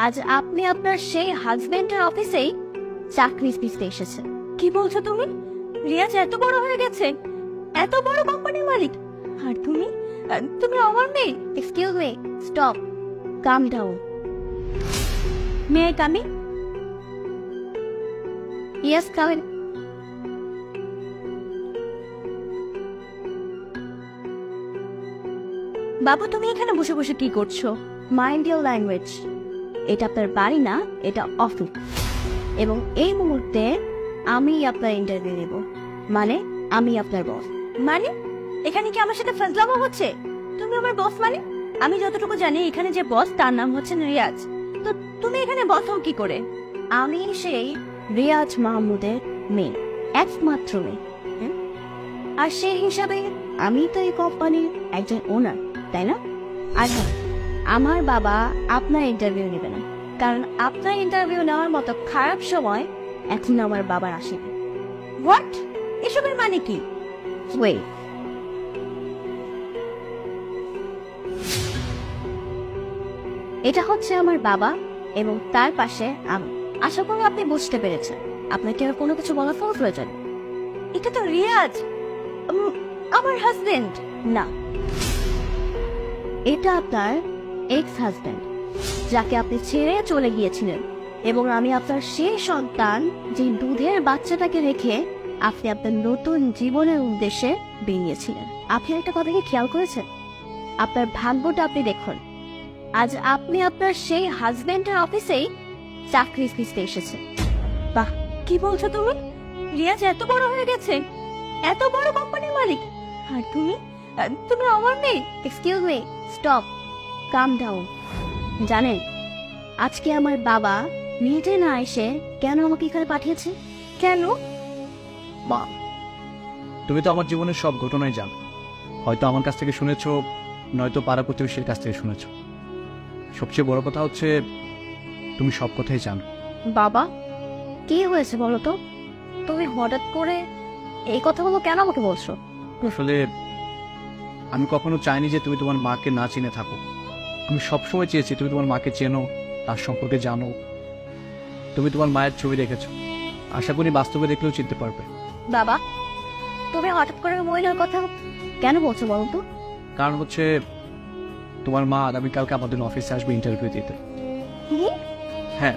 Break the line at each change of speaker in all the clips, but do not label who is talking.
আজ আপনি আপনার সেই হাজবেন্ডের অফিসেই চাকরি খুঁজতে এসেছেন।
কি বলছো তুমি? রিয়াজ এত বড় হয়ে গেছে, এত বড় কোম্পানির মালিক, আর তুমি তুমি আমার মেয়ে?
Excuse me, stop, come down.
May I come in?
Yes, come in.
বাবু, তুমি এখানে বসে বসে কি করছো?
Mind your language. এটা আপনার বাড়ি না, এটা অফিস। এবং এই মুহূর্তে আমি আপনার ইন্টারভিউ নেব, মানে আমি আপনার বস।
মানে এখানে কি আমার সাথে ফাজলামো হচ্ছে? তুমি আমার বস মানে? আমি যতটুকু জানি এখানে যে বস তার নাম হচ্ছে রিয়াজ, তো তুমি এখানে বস হও কি করে?
আমি সেই রিয়াজ মাহমুদের মেয়ে, একমাত্র মেয়ে। আর সেই হিসাবে আমি তো এই কোম্পানির একজন ওনার, তাই না? আর হ্যাঁ, আমার বাবা আপনার ইন্টারভিউ নেবে না, কারণ আপনার ইন্টারভিউ নেওয়ার মতো খারাপ সময় এখন আমার বাবার আসেনি।
হোয়াট? এসবের মানে কি?
ওয়েট, এটা হচ্ছে আমার বাবা এবং তার পাশে আমি। আশা করি আপনি বুঝতে পেরেছেন। আপনাকে আর কোনো কিছু বলার প্রয়োজন?
এটা তো রিয়াজ, আমার হাজবেন্ড।
না, এটা আপনার এক্স হাজবেন্ড, যাকে আপনি ছেড়ে চলে গিয়েছিলেন। এবং আমি আপনার সেই সন্তান, যে দুধের বাচ্চাটাকে রেখে আপনি আপনার নতুন জীবনের উদ্দেশ্যে বেরিয়েছিলেন। আপনি একটা কথা কি খেয়াল করেছেন? আপনার ভাগ্যটা আপনি দেখুন, আজ আপনি আপনার সেই হাজবেন্ডের অফিসেই চাকরি খুঁজতে এসেছেন।
বাহ, কি বলছো তুমি? রিয়াজ এত বড় হয়ে গেছে, এত বড় কোম্পানির মালিক, আর তুমি তুমি আমার মেয়ে?
Excuse me, stop, come down. জানেন আজকে আমার বাবা নিজে না এসে কেন আমাকে এখানে পাঠিয়েছে?
কেন?
মা, তুমি তো আমার জীবনের সব ঘটনাই জানো। হয়তো আমার কাছ থেকে শুনেছো, নয়তো পাড়া প্রতিবেশীর কাছ থেকে শুনেছো। সবচেয়ে বড় কথা হচ্ছে তুমি সব কথাই জানো।
বাবা, কি হয়েছে বলো তো? তুমি হঠাৎ করে এই কথাগুলো কেন আমাকে বলছো?
আসলে আমি কখনো চাইনি যে তুমি তোমার মাকে না চিনে থাকো। আমি সবসময় চেয়েছি তুমি তোমার মাকে চেনো, তার সম্পর্কে জানো। তুমি তোমার মায়ের ছবি দেখেছো, আশা করি বাস্তবে দেখলেও চিনতে পারবে।
বাবা, তুমি হঠাৎ করে মহিলার কথা কেন বলছো বলো তো?
কারণ হচ্ছে তোমার মা আগামীকালকে আমাদের অফিসে আসবে ইন্টারভিউ দিতে। হ্যাঁ,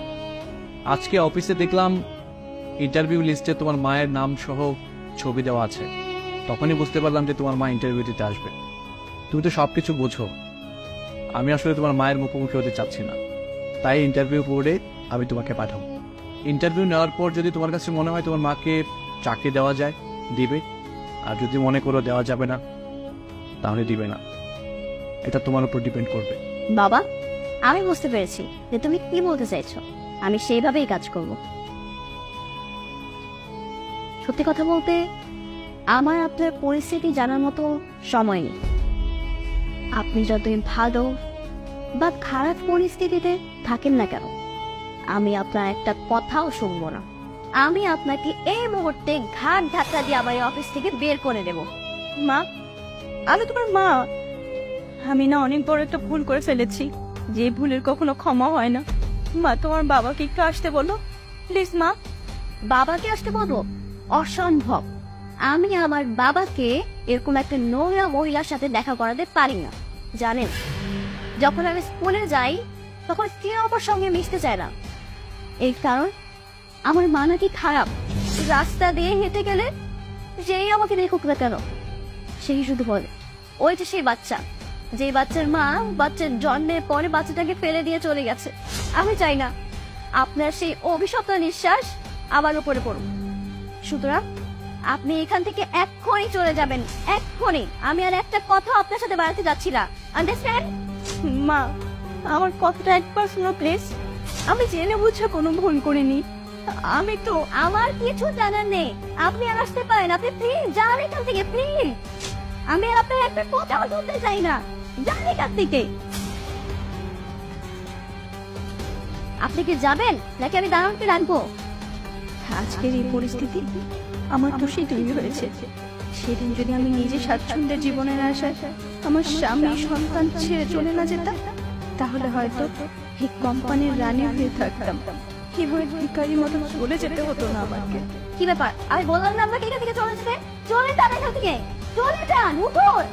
আজকে অফিসে দেখলাম ইন্টারভিউ লিস্টে তোমার মায়ের নাম সহ ছবি দেওয়া আছে। তখনই বুঝতে পারলাম যে তোমার মা ইন্টারভিউ দিতে আসবে। তুমি তো সবকিছু বোঝো, আমি আসলে তোমার মায়ের মুখোমুখি হতে চাচ্ছি না, তাই ইন্টারভিউ করে আমি তোমাকে পাঠাবো। ইন্টারভিউ নেওয়ার পর যদি তোমার কাছে মনে হয় তোমার মাকে চাকরি দেওয়া যায়, দিবে। আর যদি মনে করো দেওয়া যাবে না, তাহলে দিবে না। এটা তোমার উপর ডিপেন্ড করবে।
বাবা, আমি বুঝতে পেরেছি যে তুমি কি বলতে চাইছো। আমি সেইভাবেই কাজ করব। সত্যি কথা বলতে আমার আপনার পরিস্থিতি জানার মতো সময় নেই। আপনি যতই ভালো বা খারাপ পরিস্থিতিতে থাকেন না কেন, আমি আপনার একটা কথাও শুনবো না। আমি আপনাকে এই মুহূর্তে ঘাট ধাক্কা দিয়ে আমার অফিস থেকে বের করে দেব।
মা, আমি তোমার মা। আমি না অনেক বড় একটা ভুল করে ফেলেছি, যে ভুলের কখনো ক্ষমা হয় না। মা, তোমার বাবাকে একটু আসতে বলো প্লিজ। মা,
বাবাকে আসতে বলবো? অসম্ভব। আমি আমার বাবাকে এরকম একটা নোংরা মহিলার সাথে দেখা করাতে পারি না। জানেন, যখন আমি স্কুলে যাই তখন কেউ আমার সঙ্গে মিশতে চায় না। এই কারণ আমার মা নাকি খারাপ। রাস্তা দিয়ে হেঁটে গেলে যেই আমাকে দেখুক না কেন, সেই শুধু বলে ওই যে সেই বাচ্চা, যে বাচ্চার মা বাচ্চার জন্মের পরে বাচ্চাটাকে ফেলে দিয়ে চলে গেছে। আমি চাই না আপনার সেই অভিশপ্ত নিঃশ্বাস আমার উপরে পড়ুক। সুতরাং আপনি এখান থেকে এক্ষুনি চলে যাবেন, এক্ষুনি। আমি আর একটা কথা আপনার সাথে বাড়াতে যাচ্ছি না, আন্ডারস্ট্যান্ড?
মা, আমার কথাটা একবার শোনো প্লিজ। আমি জেনে বুঝে কোনো ভুল করিনি। আমি তো
আমার কিছু জানার নেই। আপনি আসতে পারেন, আপনি প্লিজ যান এখান থেকে, প্লিজ। আমি আপনার একটা কথাও শুনতে চাই না, যান এখান থেকে। আপনি কি যাবেন নাকি আমি দাঁড়ানকে রাখবো?
আজকের এই পরিস্থিতি আমার দোষেই তৈরি হয়েছে। সেদিন যদি আমি নিজে স্বাচ্ছন্দ্যের জীবনের আশায় আমার স্বামী সন্তান ছেড়ে চলে না যেতাম, তাহলে হয়তো এই কোম্পানির রানী হয়ে থাকতাম, এভাবে ভিখারির মতো চলে যেতে হতো না আমাকে।
কি ব্যাপার, আমি বললাম না আপনাকে এখান থেকে চলে যেতে? চলে যান এখান থেকে, চলে যান, উঠুন।